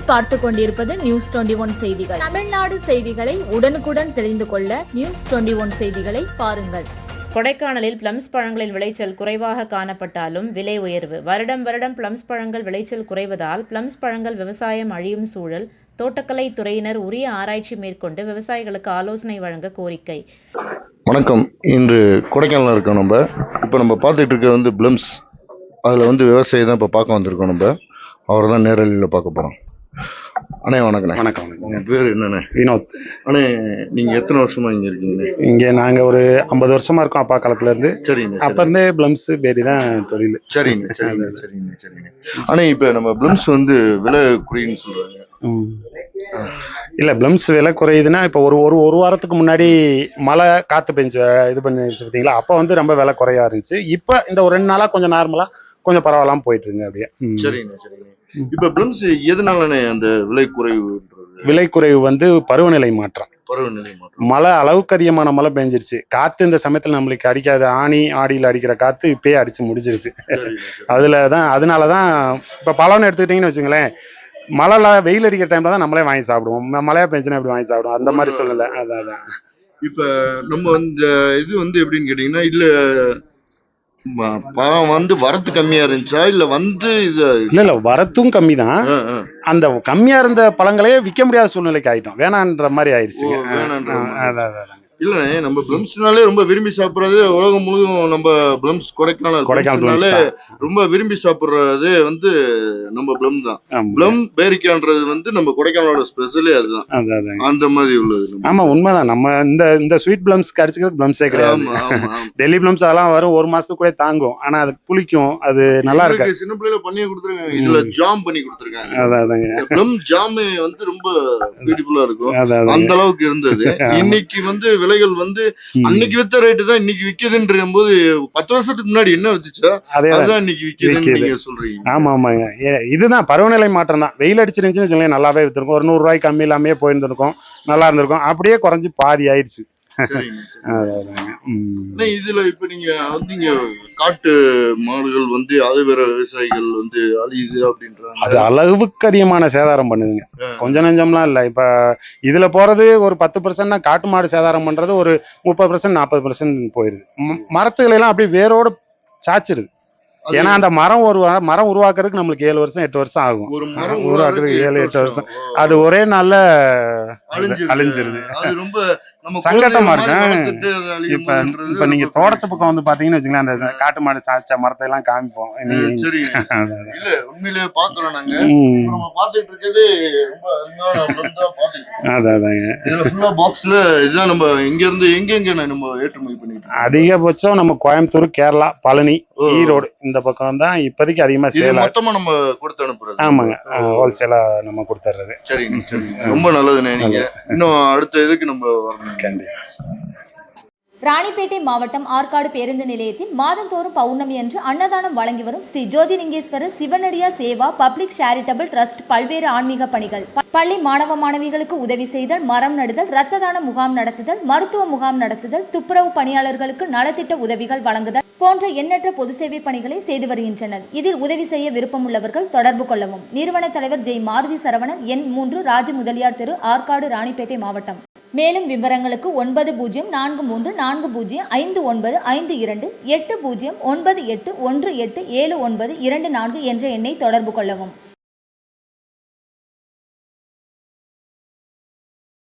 நீங்கள் பார்த்து கொண்டிருப்பது நியூஸ் 21 செய்திகள். தமிழ்நாடு செய்திகளை உடனுக்குடன் தெரிந்து கொள்ள நியூஸ் 21 செய்திகளை பாருங்கள். கொடைக்கானலில் பிளம்ஸ் பழங்களின் விளைச்சல் குறைவாக காணப்பட்டாலும் விலை உயர்வு. வருடம் பிளம்ஸ் பழங்கள் விளைச்சல் குறைவதால் பிளம்ஸ் பழங்கள் விவசாயம் அழியும் சூழல். தோட்டக்கலை துறையினர் உரிய ஆராய்ச்சி மேற்கொண்டு விவசாயிகளுக்கு ஆலோசனை வழங்க கோரிக்கை. வணக்கம். இன்று கொடைக்கானலில் இருக்கோம். இப்போ நம்ம பார்த்துட்டு இருக்கிறது பிளம்ஸ். அதில் விவசாயி தான் இப்போ பார்க்க வந்திருக்கோம். அவரை தான் நேரலையில் பார்க்க போகிறோம். அண்ணே வணக்கண்ணே. வணக்கம். உங்கள் பேர் என்னண்ணே? வினோத். அண்ணே, நீங்கள் எத்தனை வருஷமா இங்கே இருக்கீங்கண்ணே? இங்கே நாங்கள் ஒரு 50 வருஷமா இருக்கோம், அப்பா காலத்துலேருந்து. சரிங்க. அப்போ இருந்தே பிளம்ஸ் பேரி தான் தொழில். சரிங்க. அண்ணே, இப்போ நம்ம பிளம்ஸ் விலை குறையுன்னு சொல்கிறாங்க. இல்லை, பிளம்ஸ் விலை குறையுதுன்னா இப்போ ஒரு வாரத்துக்கு முன்னாடி மழை காற்று பெஞ்சு இது பண்ணிருச்சு பார்த்தீங்களா, அப்போ ரொம்ப விலை குறையா இருந்துச்சு. இப்போ இந்த ஒரு 2 நாளாக கொஞ்சம் நார்மலாக கொஞ்சம் பரவாயில்லாம போயிட்டு இருங்க அப்படியே. சரிங்க. இப்போ பிளம்ஸ் எதனாலண்ணே அந்த விலை குறைவு? விலை குறைவு பருவநிலை மாற்றம். மழை அளவுக்கு அதிகமான மழை பெஞ்சிருச்சு. காத்து இந்த சமயத்துல நம்மளுக்கு அடிக்காது. ஆடியில் அடிக்கிற காத்து இப்பயே அடிச்சு முடிஞ்சிருச்சு. அதனாலதான் இப்ப பழம்னு எடுத்துக்கிட்டீங்கன்னு வச்சுங்களேன், வெயில் அடிக்கிற டைம்ல தான் நம்மளே வாங்கி சாப்பிடுவோம். மழையா பெஞ்சுன்னா எப்படி வாங்கி சாப்பிடுவோம், அந்த மாதிரி சொல்லல. அதான் இப்ப நம்ம இது எப்படின்னு கேட்டீங்கன்னா, இல்ல பழம் வரத்து கம்மியா இருந்துச்சா, இல்ல வரத்தும் கம்மி தான். அந்த கம்மியா இருந்த பழங்களையே விற்க முடியாத சூழ்நிலைக்கு ஆயிட்டோம், வேணான்ற மாதிரி ஆயிடுச்சு. இல்லண்ணே, நம்ம பிளம்ஸ்னாலே ரொம்ப விரும்பி சாப்பிடுறது உலகம் முழுவதும். நம்ம பிளம்ஸ் கொடைக்கானல்னாலே ரொம்ப விரும்பி சாப்பிடுறது நம்ம பிளம் தான். பிளம் பேரிக்கான்றது நம்ம கொடைக்கானலோட ஸ்பெஷலே அதுதான். அந்த மாதிரி உள்ளது. ஆமா, உண்மைதான். நம்ம இந்த ஸ்வீட் பிளம்ஸ்க்கு அடிச்சுக்கிறது பிளம்ஸே கிடையாது. டெல்லி பிளம்ஸ் அதெல்லாம் வரும், 1 மாசத்துக்கு கூட தாங்கும். ஆனா அது புளிக்கும், அது நல்லா இருக்கு. சின்ன பிள்ளைல பண்ணி கொடுத்துருக்காங்க, இதுல ஜாம் பண்ணி கொடுத்துருக்காங்க. அதாங்க பிளம் ஜாம் ரொம்ப பியூட்டிஃபுல்லா இருக்கும். அந்த அளவுக்கு இருந்தது. இன்னைக்கு விலைகள் அன்னைக்கு வித்த ரேட்டு தான் இன்னைக்கு விக்குதுன்ற போது, 10 வருஷத்துக்கு முன்னாடி என்ன வித்துச்சோ அதுதான் இன்னைக்கு விக்குதுன்னு நீங்க சொல்றீங்க. ஆமா ஆமாங்க, இதுதான் பருவநிலை மாற்றம் தான். வெயில் அடிச்சிருந்துச்சுன்னு சொல்லி நல்லாவே வித்துருக்கும். ஒரு 100 ரூபாய்க்கு கம்மி இல்லாமே போயிருந்திருக்கும், நல்லா இருந்திருக்கும். அப்படியே குறைஞ்சு பாதி ஆயிடுச்சு. இதுல இப்ப நீங்க காட்டு மாடுகள் அது வேற விவசாயிகள் அழியுது அப்படின்றாங்க. அது அளவுக்கு அதிகமான சேதாரம் பண்ணுதுங்க, கொஞ்சம் நஞ்சம்லாம் இல்ல. இப்ப இதுல போறது ஒரு 10% காட்டு மாடு சேதாரம் பண்றது ஒரு 30% 40% போயிருது. மரத்துகளை எல்லாம் அப்படியே வேரோட சாச்சிருது. ஏன்னா அந்த மரம் உருவாக்குறதுக்கு நம்மளுக்கு 7 வருஷம் 8 வருஷம் ஆகும். உருவாக்குறதுக்கு 7-8 வருஷம். அது ஒரே நாள்ல அழிஞ்சிருது. சங்கட்டமா இருக்கு. இப்ப நீங்க தோட்டத்து பக்கம் பாத்தீங்கன்னு வச்சுங்களேன், அந்த காட்டு மாடு சாச்ச மரத்தை எல்லாம் காமிப்போம். உண்மையிலேயே பாக்குறோம் நாங்க. பாத்துட்டு இருக்கிறது இதுதான். நம்ம இங்க இருந்து எங்க நம்ம ஏற்றுமதி பண்ணிட்டு அதிகபட்சம் நம்ம கோயம்புத்தூர், கேரளா, பழனி, ஈரோடு இந்த பக்கம் தான் இப்போதைக்கு அதிகமா சேல். மொத்தமா நம்ம கொடுத்து அனுப்புறது. ஆமாங்க, ஹோல்சேலா நம்ம கொடுத்துறது. சரிங்க. ரொம்ப நல்லதுண்ணே. நீங்க இன்னும் அடுத்த இதுக்கு நம்ம வரணும். ராணிப்பேட்டை மாவட்டம் ஆற்காடு பேருந்து நிலையத்தில் மாதந்தோறும் பௌர்ணமி அன்று அன்னதானம் வழங்கி வரும் Sri Jothilingeswarar சிவனடியா Seva public charitable trust பல்வேறு ஆன்மீக பணிகள். பள்ளி மாணவ மாணவிகளுக்கு உதவி செய்தல், மரம் நடுதல், இரத்த தான முகாம் நடத்துதல், மருத்துவ முகாம் நடத்துதல், துப்புரவு பணியாளர்களுக்கு நலத்திட்ட உதவிகள் வழங்குதல் போன்ற எண்ணற்ற பொது சேவை பணிகளை செய்து வருகின்றனர். இதில் உதவி செய்ய விருப்பமுள்ளவர்கள் தொடர்பு கொள்ளவும். நிறுவன தலைவர் ஜெய் மாருதி சரவணன், எண் 3, ராஜ முதலியார் தெரு, ஆற்காடு, ராணிப்பேட்டை மாவட்டம். மேலும் விவரங்களுக்கு 9040459522 809818172924 என்ற எண்ணை தொடர்பு கொள்ளவும்.